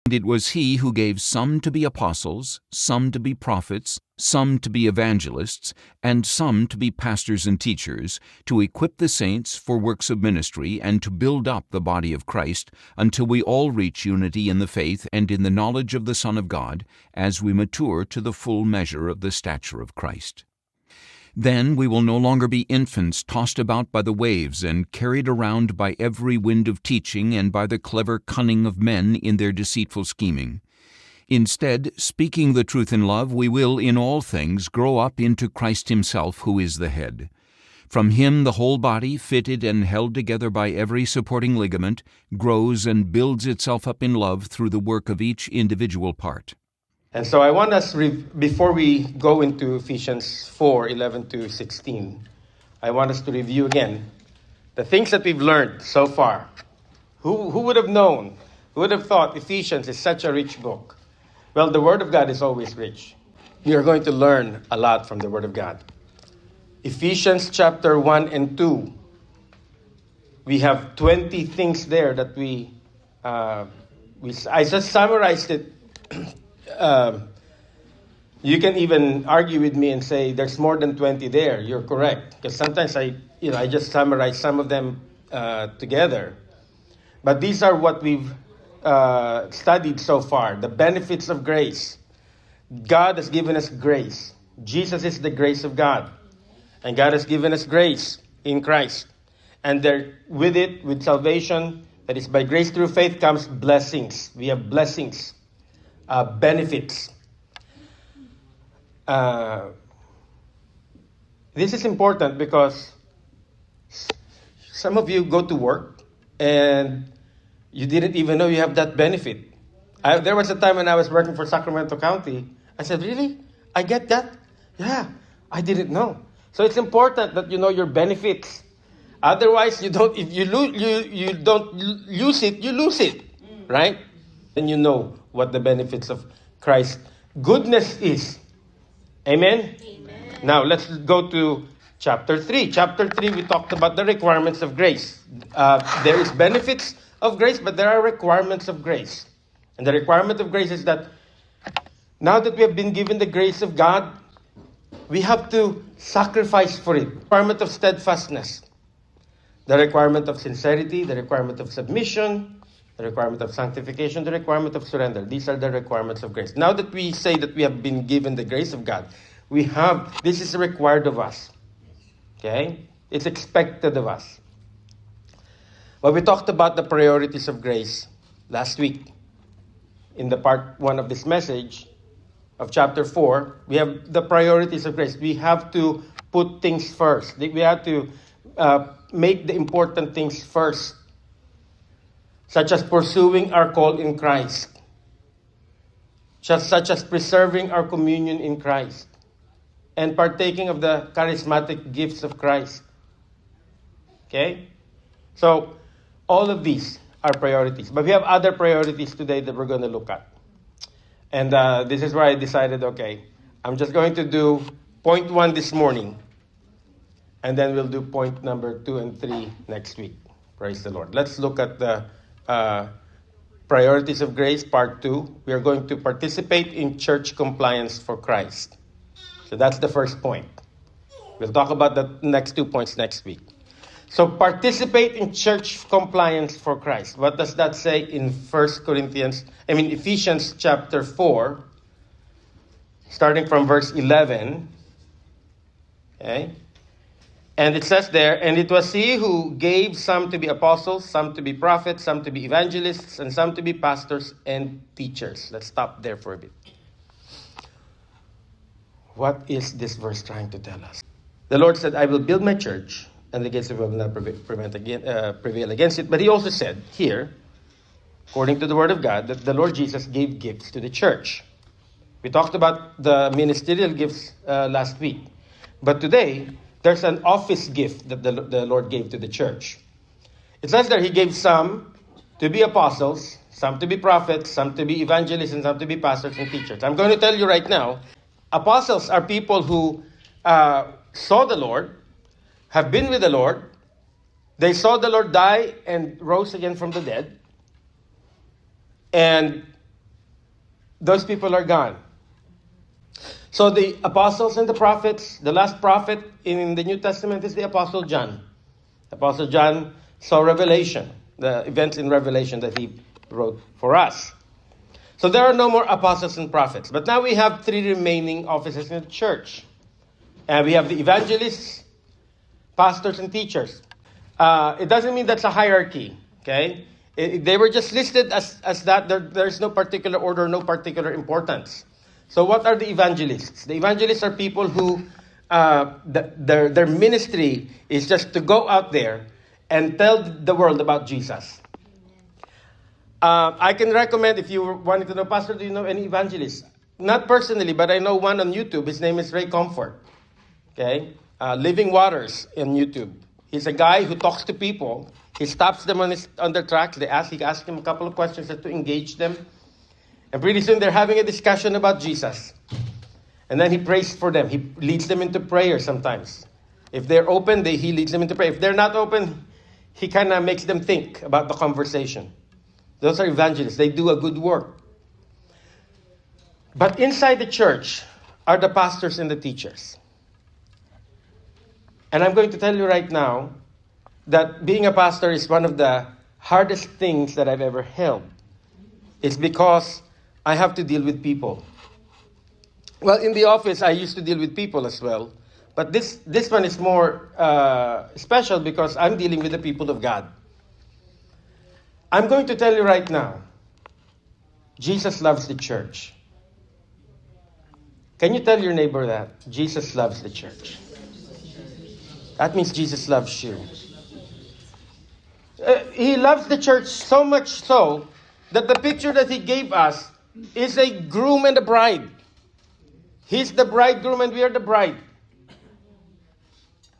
And it was he who gave some to be apostles, some to be prophets, some to be evangelists, and some to be pastors and teachers, to equip the saints for works of ministry and to build up the body of Christ, until we all reach unity in the faith and in the knowledge of the Son of God, as we mature to the full measure of the stature of Christ. Then we will no longer be infants tossed about by the waves and carried around by every wind of teaching and by the clever cunning of men in their deceitful scheming. Instead, speaking the truth in love, we will in all things grow up into Christ himself, who is the head. From him the whole body, fitted and held together by every supporting ligament, grows and builds itself up in love through the work of each individual part. And so I want us, before we go into Ephesians 4:11 to 16, I want us to review again the things that we've learned so far. Who would have known, who would have thought Ephesians is such a rich book? Well, the Word of God is always rich. We are going to learn a lot from the Word of God. Ephesians chapter 1 and 2, we have 20 things there that I just summarized it. You can even argue with me and say there's more than 20 there. You're correct, because sometimes I just summarize some of them together. But these are what we've studied so far. The benefits of grace. God has given us grace. Jesus is the grace of God, and God has given us grace in Christ. And there, with salvation, that is by grace through faith, comes blessings. We have blessings. Benefits. This is important because some of you go to work and you didn't even know you have that benefit. There was a time when I was working for Sacramento County. I said, "Really? I get that?" Yeah, I didn't know. So it's important that you know your benefits. Otherwise, you don't. If you don't use it, you lose it, right? Then you know what the benefits of Christ's goodness is. Amen? Amen. Now, let's go to chapter 3. Chapter 3, we talked about the requirements of grace. There is benefits of grace, but there are requirements of grace. And the requirement of grace is that now that we have been given the grace of God, we have to sacrifice for it. The requirement of steadfastness. The requirement of sincerity, the requirement of submission, the requirement of sanctification, the requirement of surrender. These are the requirements of grace. Now that we say that we have been given the grace of God, this is required of us. Okay? It's expected of us. Well, we talked about the priorities of grace last week. In the part 1 of this message of chapter 4, we have the priorities of grace. We have to put things first. We have to make the important things first, such as pursuing our call in Christ, such as preserving our communion in Christ, and partaking of the charismatic gifts of Christ. Okay? So, all of these are priorities. But we have other priorities today that we're going to look at. And this is where I decided, okay, I'm just going to do point 1 this morning, and then we'll do point number 2 and 3 next week. Praise the Lord. Let's look at the priorities of grace, part 2. We are going to participate in church compliance for Christ. So that's the first point. We'll talk about the next 2 points next week. So participate in church compliance for Christ. What does that say in Ephesians chapter 4, starting from verse 11. Okay. And it says there, and it was he who gave some to be apostles, some to be prophets, some to be evangelists, and some to be pastors and teachers. Let's stop there for a bit. What is this verse trying to tell us? The Lord said, I will build my church, and the gates of hell will not prevail against it. But he also said here, according to the word of God, that the Lord Jesus gave gifts to the church. We talked about the ministerial gifts last week. But today, there's an office gift that the Lord gave to the church. It says there he gave some to be apostles, some to be prophets, some to be evangelists, and some to be pastors and teachers. I'm going to tell you right now, apostles are people who saw the Lord, have been with the Lord. They saw the Lord die and rose again from the dead. And those people are gone. So the apostles and the prophets, the last prophet in the New Testament is the Apostle John. Apostle John saw Revelation, the events in Revelation that he wrote for us. So there are no more apostles and prophets. But now we have three remaining offices in the church. And we have the evangelists, pastors, and teachers. It doesn't mean that's a hierarchy, okay? They were just listed as that. There's no particular order, no particular importance. So what are the evangelists? The evangelists are people who, their ministry is just to go out there and tell the world about Jesus. I can recommend, if you wanted to know, Pastor, do you know any evangelists? Not personally, but I know one on YouTube. His name is Ray Comfort. Okay? Living Waters on YouTube. He's a guy who talks to people. He stops them on their tracks. He asks them a couple of questions to engage them. And pretty soon they're having a discussion about Jesus. And then he prays for them. He leads them into prayer sometimes. If they're open, he leads them into prayer. If they're not open, he kind of makes them think about the conversation. Those are evangelists. They do a good work. But inside the church are the pastors and the teachers. And I'm going to tell you right now that being a pastor is one of the hardest things that I've ever held. It's because I have to deal with people. Well, in the office, I used to deal with people as well. But this one is more special because I'm dealing with the people of God. I'm going to tell you right now, Jesus loves the church. Can you tell your neighbor that? Jesus loves the church. That means Jesus loves you. He loves the church so much so that the picture that he gave us is a groom and a bride. He's the bridegroom and we are the bride.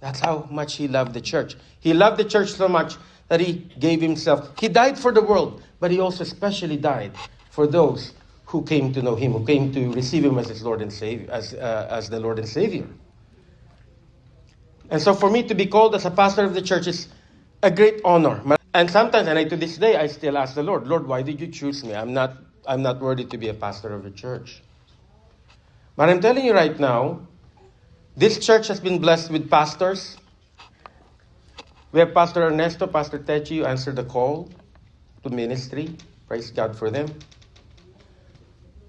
That's how much he loved the church. He loved the church so much that he gave himself. He died for the world, but he also especially died for those who came to know him, who came to receive him as his Lord and Savior, as the Lord and Savior. And so for me to be called as a pastor of the church is a great honor. And sometimes, and to this day, I still ask the Lord, why did you choose me? I'm not worthy to be a pastor of a church. But I'm telling you right now, this church has been blessed with pastors. We have Pastor Ernesto, Pastor Techi, who answered the call to ministry. Praise God for them.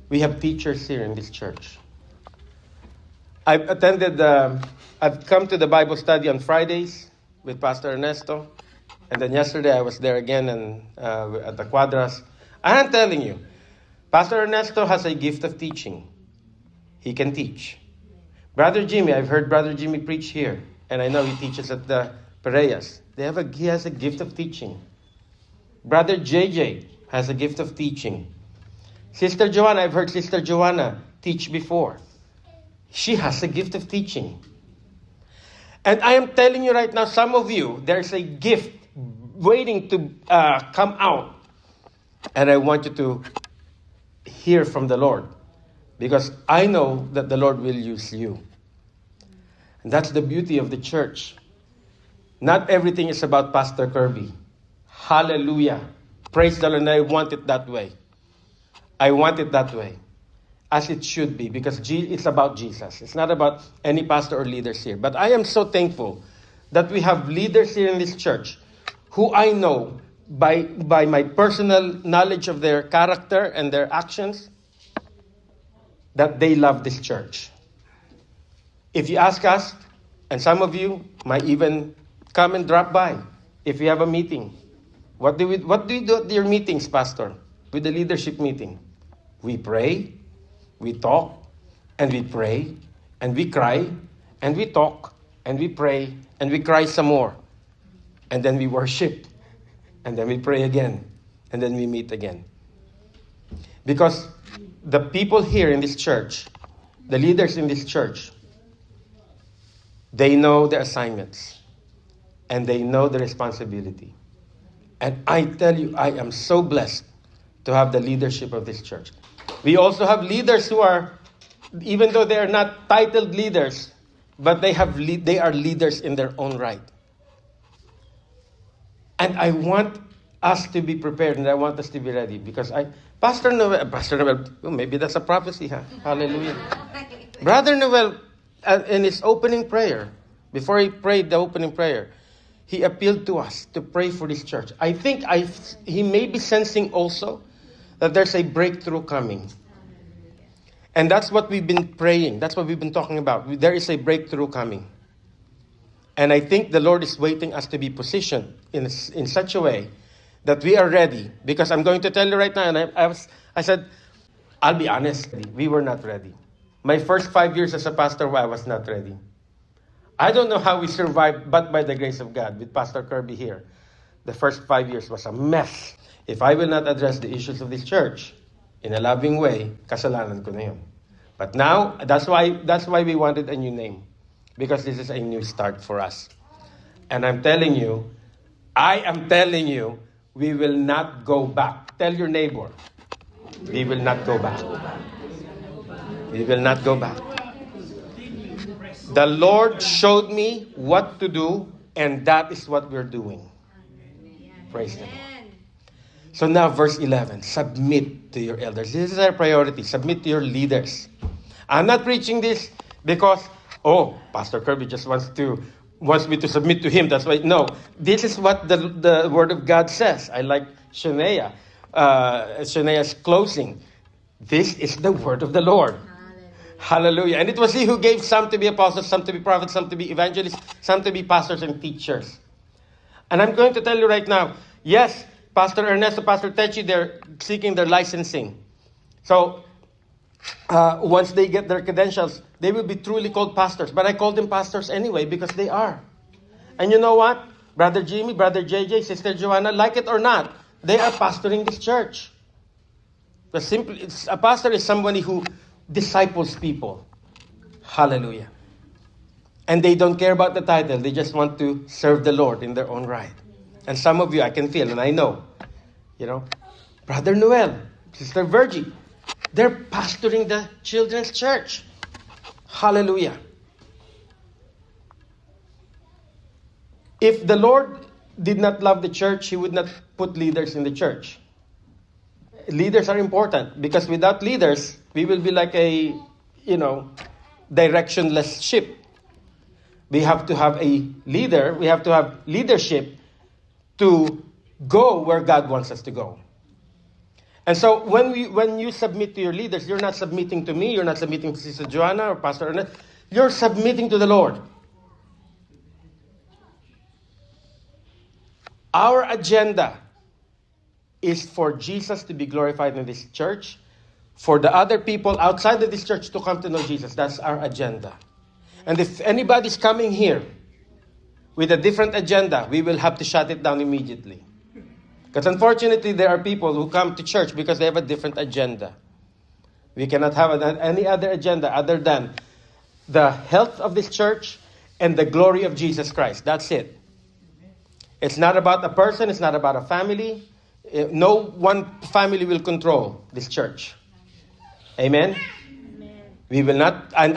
We have teachers here in this church. I've come to the Bible study on Fridays with Pastor Ernesto. And then yesterday I was there again at the Quadras. I'm telling you, Pastor Ernesto has a gift of teaching. He can teach. Brother Jimmy, I've heard Brother Jimmy preach here. And I know he teaches at the Pereyas. He has a gift of teaching. Brother JJ has a gift of teaching. Sister Joanna, I've heard Sister Joanna teach before. She has a gift of teaching. And I am telling you right now, some of you, there's a gift waiting to come out. And I want you to hear from the Lord. Because I know that the Lord will use you. And that's the beauty of the church. Not everything is about Pastor Kirby. Hallelujah. Praise the Lord. And I want it that way. I want it that way. As it should be. Because it's about Jesus. It's not about any pastor or leaders here. But I am so thankful that we have leaders here in this church who I know by my personal knowledge of their character and their actions that they love this church. If you ask us, and some of you might even come and drop by if you have a meeting. What do you do at your meetings, Pastor? With the leadership meeting? We pray, we talk, and we pray, and we cry, and we talk, and we pray, and we cry some more. And then we worship, and then we pray again, and then we meet again. Because the people here in this church, the leaders in this church, they know their assignments and they know the responsibility. And I tell you, I am so blessed to have the leadership of this church. We also have leaders who are, even though they are not titled leaders, but they are leaders in their own right. And I want us to be prepared, and I want us to be ready. Because Pastor Noel, oh, maybe that's a prophecy, huh? Hallelujah. Brother Noel, in his opening prayer, before he prayed the opening prayer, he appealed to us to pray for this church. I think he may be sensing also that there's a breakthrough coming. And that's what we've been praying. That's what we've been talking about. There is a breakthrough coming. And I think the Lord is waiting us to be positioned in such a way that we are ready. Because I'm going to tell you right now, and I said, I'll be honest, we were not ready. My first 5 years as a pastor, I was not ready. I don't know how we survived, but by the grace of God, with Pastor Kirby here. The first 5 years was a mess. If I will not address the issues of this church in a loving way, kasalanan ko na yun. But now, that's why we wanted a new name. Because this is a new start for us. And I am telling you, we will not go back. Tell your neighbor, we will not go back. We will not go back. The Lord showed me what to do, and that is what we're doing. Praise the Lord. So now verse 11, submit to your elders. This is our priority. Submit to your leaders. I'm not preaching this because, Pastor Kirby just wants me to submit to him. That's why. No, this is what the Word of God says. I like Shanea's closing. This is the Word of the Lord. Hallelujah. And it was He who gave some to be apostles, some to be prophets, some to be evangelists, some to be pastors and teachers. And I'm going to tell you right now, yes, Pastor Ernesto, Pastor Techi, they're seeking their licensing. So, once they get their credentials, they will be truly called pastors. But I call them pastors anyway because they are. And you know what? Brother Jimmy, Brother JJ, Sister Joanna, like it or not, they are pastoring this church. A pastor is somebody who disciples people. Hallelujah. And they don't care about the title. They just want to serve the Lord in their own right. And some of you, I can feel, and I know, Brother Noel, Sister Virgie, they're pastoring the children's church. Hallelujah. If the Lord did not love the church, He would not put leaders in the church. Leaders are important because without leaders, we will be like a, directionless ship. We have to have a leader. We have to have leadership to go where God wants us to go. And so when you submit to your leaders, you're not submitting to me, you're not submitting to Sister Joanna or Pastor Ernest, you're submitting to the Lord. Our agenda is for Jesus to be glorified in this church, for the other people outside of this church to come to know Jesus. That's our agenda. And if anybody's coming here with a different agenda, we will have to shut it down immediately. Because unfortunately, there are people who come to church because they have a different agenda. We cannot have any other agenda other than the health of this church and the glory of Jesus Christ. That's it. It's not about a person. It's not about a family. No one family will control this church. Amen? Amen. We will not, and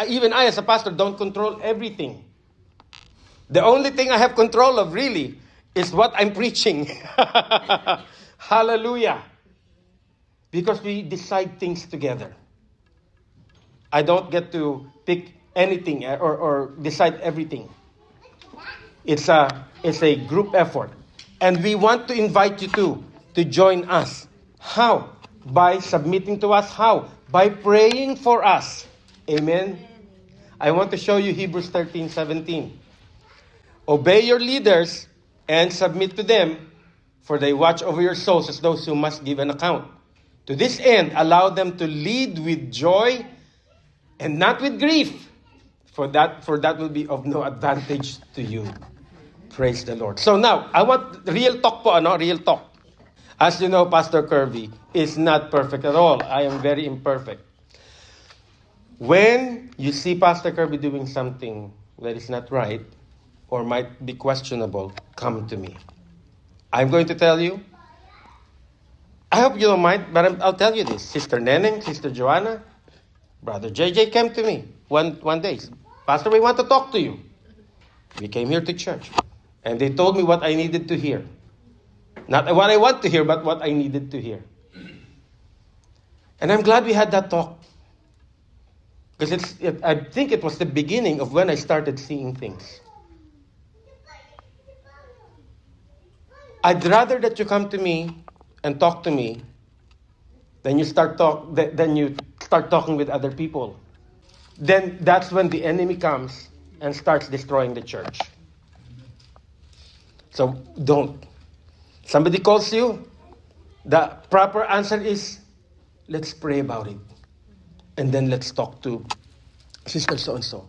even I as a pastor don't control everything. The only thing I have control of really is what I'm preaching. Hallelujah. Because we decide things together. I don't get to pick anything or decide everything. It's a group effort. And we want to invite you to join us. How? By submitting to us. How? By praying for us. Amen. I want to show you Hebrews 13:17. Obey your leaders and submit to them, for they watch over your souls as those who must give an account. To this end, allow them to lead with joy and not with grief, for that will be of no advantage to you. Praise the Lord. So now, I want real talk po, real talk. As you know, Pastor Kirby is not perfect at all. I am very imperfect. When you see Pastor Kirby doing something that is not right or might be questionable, come to me. I'm going to tell you. I hope you don't mind, but I'll tell you this. Sister Neneng, Sister Joanna, Brother JJ came to me one day. Pastor, we want to talk to you. We came here to church. And they told me what I needed to hear. Not what I want to hear, but what I needed to hear. And I'm glad we had that talk. Because I think it was the beginning of when I started seeing things. I'd rather that you come to me and talk to me than you start talking with other people. Then that's when the enemy comes and starts destroying the church. So don't. Somebody calls you, the proper answer is, let's pray about it. And then let's talk to Sister so-and-so.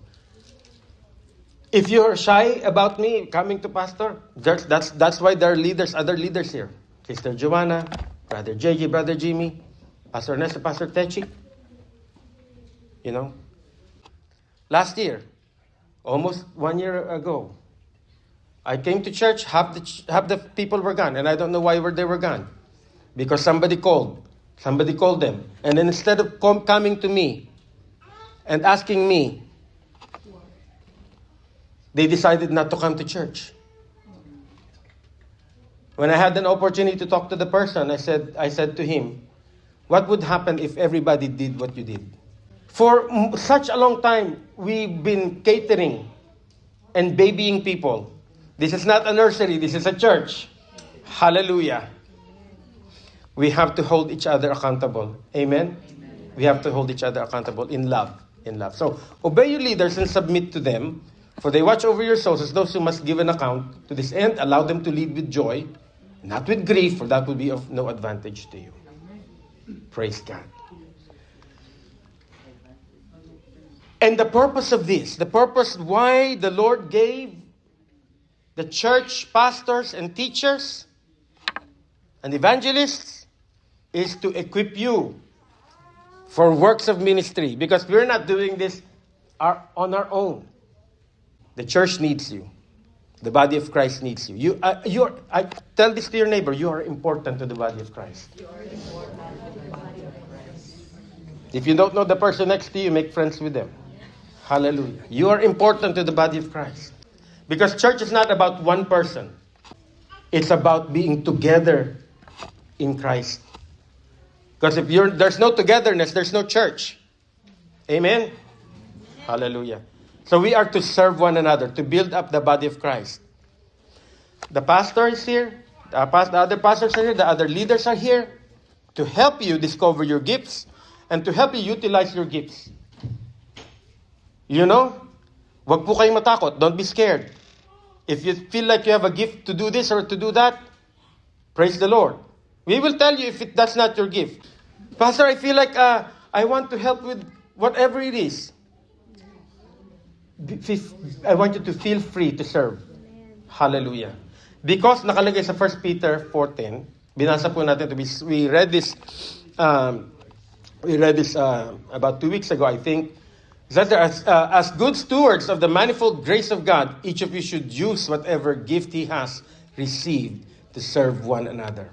If you're shy about me coming to pastor, that's why there are leaders, other leaders here. Sister Joanna, Brother JJ, Brother Jimmy, Pastor Ernesto, Pastor Techi. You know? Last year, almost 1 year ago, I came to church, half the people were gone, and I don't know why they were gone. Because somebody called them. And then instead of coming to me and asking me, they decided not to come to church. When I had an opportunity to talk to the person, I said to him, what would happen if everybody did what you did? For such a long time, we've been catering and babying people. This is not a nursery, this is a church. Hallelujah. We have to hold each other accountable. Amen? We have to hold each other accountable in love. So, obey your leaders and submit to them, for they watch over your souls as those who must give an account. To this end, allow them to lead with joy, not with grief, for that would be of no advantage to you. Praise God. And the purpose of this, the purpose why the Lord gave the church pastors and teachers and evangelists is to equip you for works of ministry. Because we're not doing this on our own. The church needs you. The body of Christ needs you. I tell this to your neighbor, you are important to the body of Christ. If you don't know the person next to you, make friends with them. Hallelujah. You are important to the body of Christ. Because church is not about one person. It's about being together in Christ. Because if there's no togetherness, there's no church. Amen? Hallelujah. So we are to serve one another, to build up the body of Christ. The pastor is here. The other pastors are here. The other leaders are here to help you discover your gifts and to help you utilize your gifts. You know? Wag po kayong matakot. Don't be scared. If you feel like you have a gift to do this or to do that, praise the Lord. We will tell you if that's not your gift. Pastor, I feel like I want to help with whatever it is. I want you to feel free to serve. Hallelujah. Because nakalagay sa 1 Peter 4:10, binasa po natin ito. We read this about 2 weeks ago, I think. That as good stewards of the manifold grace of God, each of you should use whatever gift he has received to serve one another.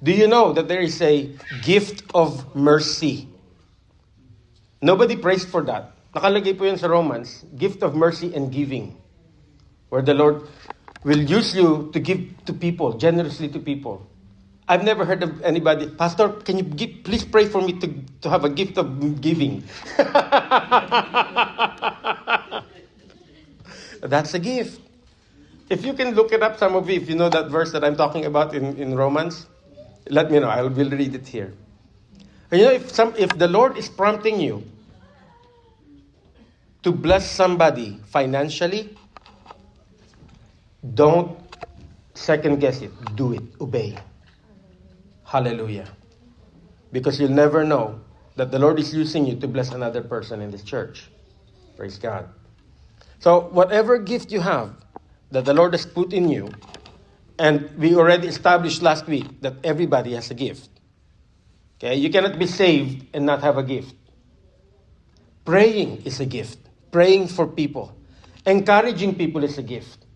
Do you know that there is a gift of mercy? Nobody prays for that. Nakalagay po yun sa Romans, gift of mercy and giving. Where the Lord will use you to give to people, generously to people. I've never heard of anybody, Pastor, can you please pray for me to have a gift of giving? That's a gift. If you can look it up, some of you, if you know that verse that I'm talking about in Romans, let me know. I will read it here. And you know, if the Lord is prompting you to bless somebody financially, don't second guess it. Do it. Obey. Hallelujah. Because you'll never know that the Lord is using you to bless another person in this church. Praise God. So whatever gift you have that the Lord has put in you, and we already established last week that everybody has a gift. Okay? You cannot be saved and not have a gift. Praying is a gift. Praying for people. Encouraging people is a gift.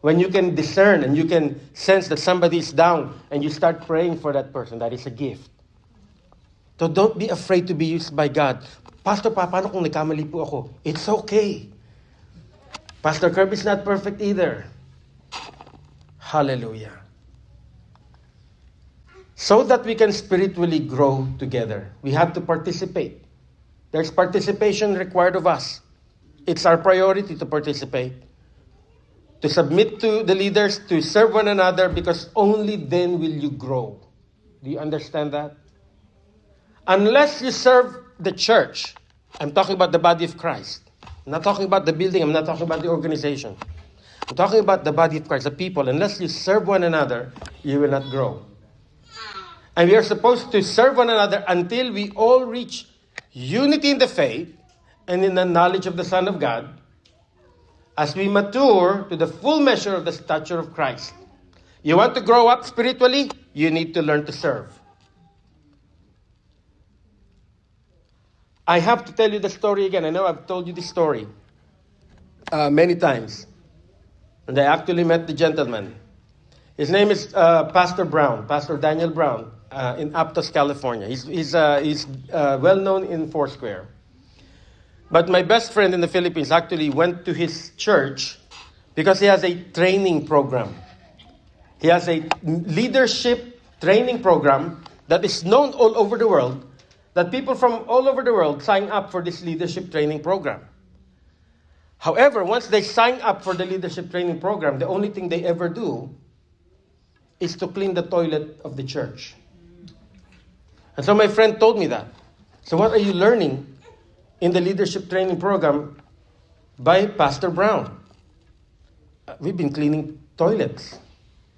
When you can discern and you can sense that somebody is down and you start praying for that person, that is a gift. So don't be afraid to be used by God. Pastor, paano kung nagkamali po ako? It's okay. Pastor Kirby is not perfect either. Hallelujah. so that we can spiritually grow together. We have to participate. There's participation required of us. It's our priority to participate, to submit to the leaders, to serve one another, because only then will you grow. Do you understand that? Unless you serve the church, I'm talking about the body of Christ. I'm not talking about the building, I'm not talking about the organization. I'm talking about the body of Christ, the people. Unless you serve one another, you will not grow. And we are supposed to serve one another until we all reach unity in the faith and in the knowledge of the Son of God, as we mature to the full measure of the stature of Christ. You want to grow up spiritually? You need to learn to serve. I have to tell you the story again. I know I've told you this story many times. And I actually met the gentleman. His name is Pastor Brown, Pastor Daniel Brown, in Aptos, California. He's well known in Foursquare. But my best friend in the Philippines actually went to his church because he has a training program. He has a leadership training program that is known all over the world, that people from all over the world sign up for this leadership training program. However, once they sign up for the leadership training program, the only thing they ever do is to clean the toilet of the church. And so my friend told me that. So what are you learning in the leadership training program by Pastor Brown? We've been cleaning toilets.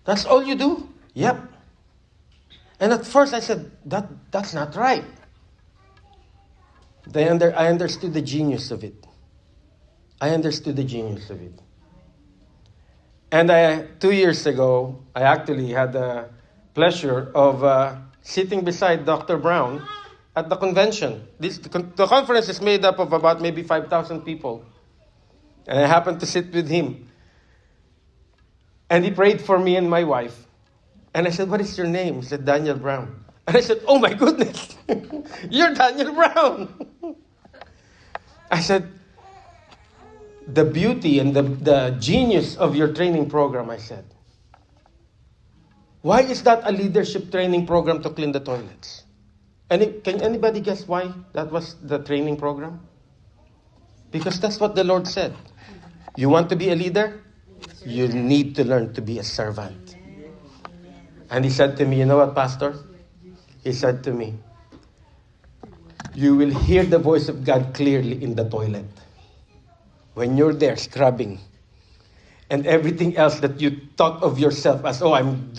That's all you do? Yep. And at first I said, that's not right. I understood the genius of it. And 2 years ago, I actually had the pleasure of sitting beside Dr. Brown at the convention. The conference is made up of about maybe 5,000 people. And I happened to sit with him. And he prayed for me and my wife. And I said, what is your name? He said, Daniel Brown. And I said, oh my goodness, you're Daniel Brown. I said, the beauty and the genius of your training program, I said. Why is that a leadership training program to clean the toilets? Can anybody guess why that was the training program? Because that's what the Lord said. You want to be a leader? You need to learn to be a servant. And he said to me, you know what, Pastor? He said to me, you will hear the voice of God clearly in the toilet. When you're there scrubbing, and everything else that you thought of yourself as, oh, I'm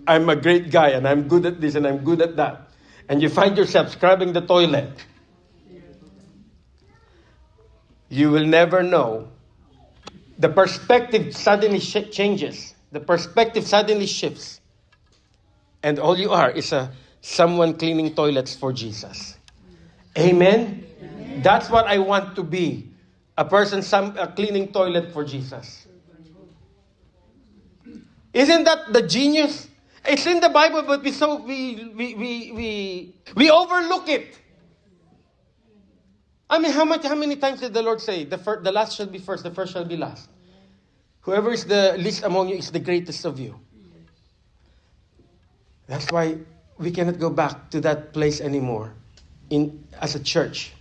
a great guy, and I'm good at this, and I'm good at that, and you find yourself scrubbing the toilet, you will never know. The perspective suddenly changes. The perspective suddenly shifts. And all you are is someone cleaning toilets for Jesus. Amen? Amen. That's what I want to be. A person cleaning toilet for Jesus. Isn't that the genius? It's in the Bible, but we overlook it. I mean, how many times did the Lord say, the last shall be first, the first shall be last? Whoever is the least among you is the greatest of you. That's why we cannot go back to that place anymore as a church.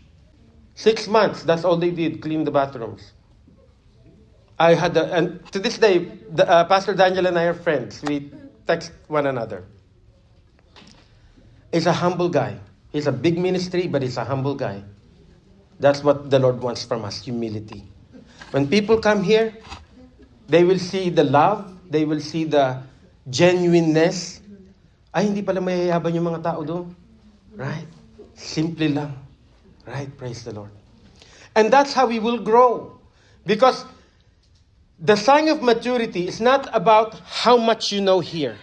6 months, that's all they did, clean the bathrooms. And to this day, Pastor Daniel and I are friends. We text one another. He's a humble guy. He's a big ministry, but he's a humble guy. That's what the Lord wants from us, humility. When people come here, they will see the love, they will see the genuineness. Ay, hindi pala mayayaban yung mga tao doon. Right? Simply lang. Right? Praise the Lord. And that's how we will grow. Because the sign of maturity is not about how much you know here.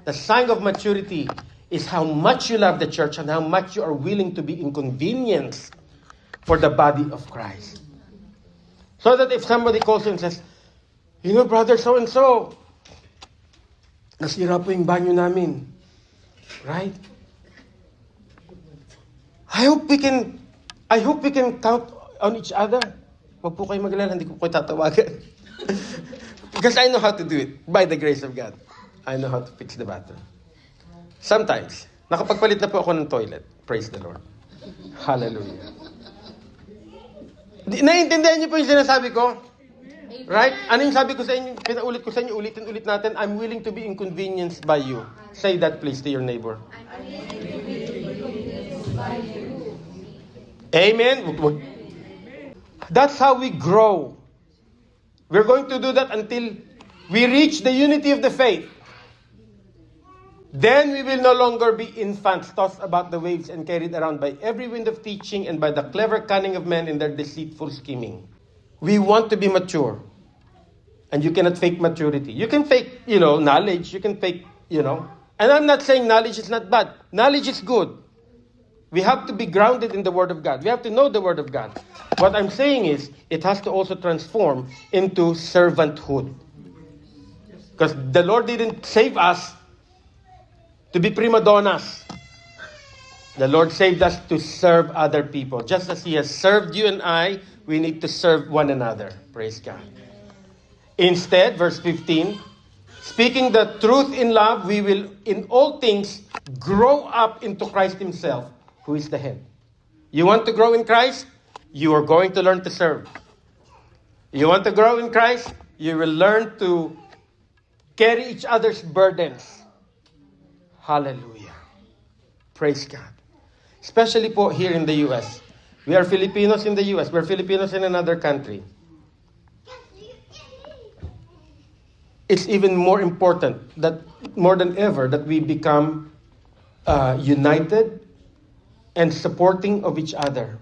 The sign of maturity is how much you love the church and how much you are willing to be inconvenienced for the body of Christ. So that if somebody calls you and says, you know, brother so-and-so, nasira po yung banyo namin. Right? I hope we can count on each other. Wag po kayo magalala, hindi ko kayo tatawagan. Because I know how to do it. By the grace of God. I know how to fix the bathroom. Sometimes, nakapagpalit na po ako ng toilet. Praise the Lord. Hallelujah. Naiintindihan niyo po yung sinasabi ko? Right? Ano yung sabi ko sa inyo? Pinaulit ko sa inyo, ulitin-ulit natin. I'm willing to be inconvenienced by you. Say that please to your neighbor. Amen? That's how we grow. We're going to do that until we reach the unity of the faith. Then we will no longer be infants tossed about the waves and carried around by every wind of teaching and by the clever cunning of men in their deceitful scheming. We want to be mature. And you cannot fake maturity. You can fake, knowledge. You can fake, And I'm not saying knowledge is not bad. Knowledge is good. We have to be grounded in the Word of God. We have to know the Word of God. What I'm saying is, it has to also transform into servanthood. Because the Lord didn't save us to be prima donnas. The Lord saved us to serve other people. Just as He has served you and I, we need to serve one another. Praise God. Instead, verse 15, speaking the truth in love, we will in all things grow up into Christ Himself, who is the head. You want to grow in Christ? You are going to learn to serve. You want to grow in Christ? You will learn to carry each other's burdens. Hallelujah. Praise God. Especially po here in the U.S. We are Filipinos in the U.S. We're Filipinos in another country. It's even more important that more than ever that we become united and supporting of each other.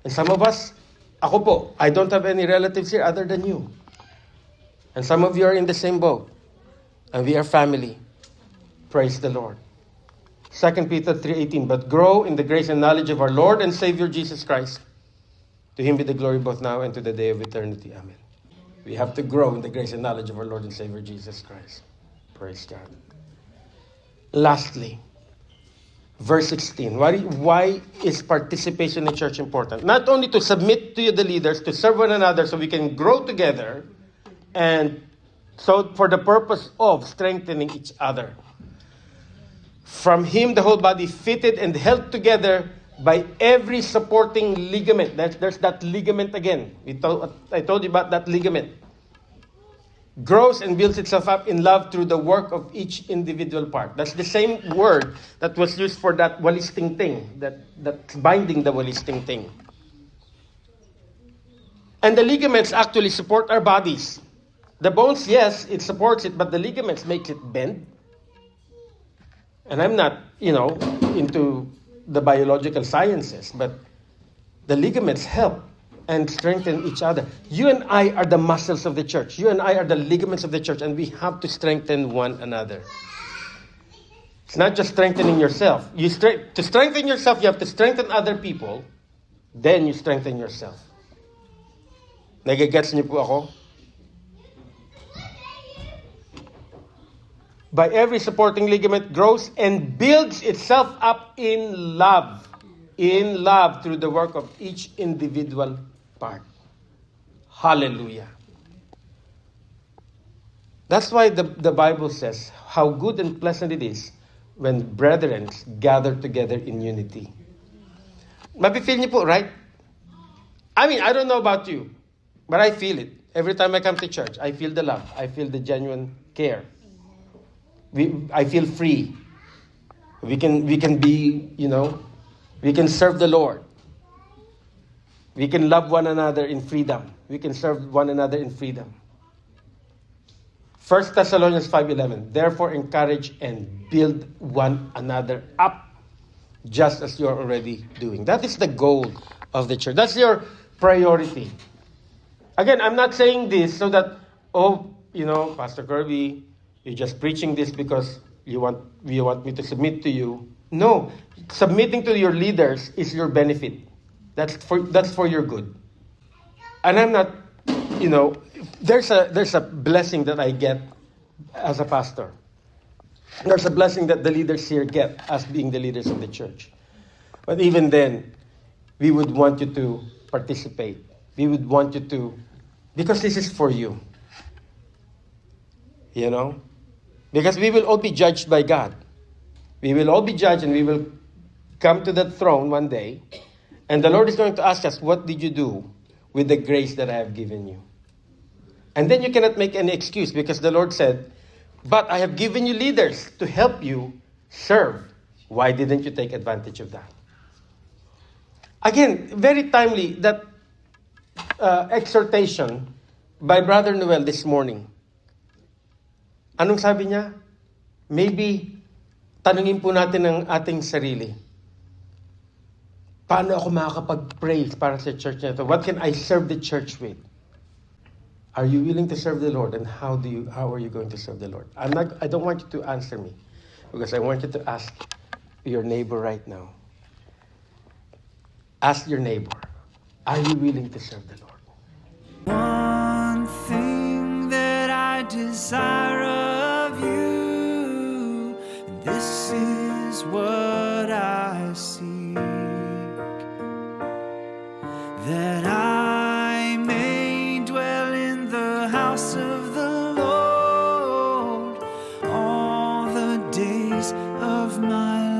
And some of us, ako po, I don't have any relatives here other than you. And some of you are in the same boat. And we are family. Praise the Lord. 2 Peter 3:18, but grow in the grace and knowledge of our Lord and Savior Jesus Christ. To Him be the glory both now and to the day of eternity. Amen. We have to grow in the grace and knowledge of our Lord and Savior Jesus Christ. Praise God. Lastly, verse 16. Why is participation in church important? Not only to submit to the leaders, to serve one another so we can grow together, and so for the purpose of strengthening each other. From Him, the whole body fitted and held together by every supporting ligament. There's that ligament again. I told you about that ligament. Grows and builds itself up in love through the work of each individual part. That's the same word that was used for that walisting thing, that's binding the walisting thing. And the ligaments actually support our bodies. The bones, yes, it supports it, but the ligaments makes it bend. And I'm not, into the biological sciences, but the ligaments help and strengthen each other. You and I are the muscles of the church. You and I are the ligaments of the church, and we have to strengthen one another. It's not just strengthening yourself. To strengthen yourself, you have to strengthen other people, then you strengthen yourself. Nagigets niyo po ako? By every supporting ligament grows and builds itself up in love through the work of each individual part. Hallelujah. That's why the Bible says how good and pleasant it is when brethren gather together in unity. Mapifeel niyo po, right? I don't know about you, but I feel it. Every time I come to church, I feel the love. I feel the genuine care. I feel free. We can be, we can serve the Lord. We can love one another in freedom. We can serve one another in freedom. 1 Thessalonians 5:11. Therefore encourage and build one another up, just as you are already doing. That is the goal of the church. That's your priority. Again, I'm not saying this so that, Pastor Kirby, you're just preaching this because you want me to submit to you. No, submitting to your leaders is your benefit. That's for your good. And I'm not, there's a blessing that I get as a pastor. There's a blessing that the leaders here get as being the leaders of the church. But even then, we would want you to participate. We would want you to, because this is for you. Because we will all be judged by God. We will all be judged and we will come to that throne one day. And the Lord is going to ask us, what did you do with the grace that I have given you? And then you cannot make any excuse because the Lord said, but I have given you leaders to help you serve. Why didn't you take advantage of that? Again, very timely, that exhortation by Brother Noel this morning. Anong sabi niya? Maybe, tanungin po natin ang ating sarili. Paano ako makakapag-pray para sa church na ito? What can I serve the church with? Are you willing to serve the Lord? And how are you going to serve the Lord? I don't want you to answer me, because I want you to ask your neighbor right now. Ask your neighbor, are you willing to serve the Lord? One thing that I desire of you, this is what I seek, that I may dwell in the house of the Lord all the days of my life.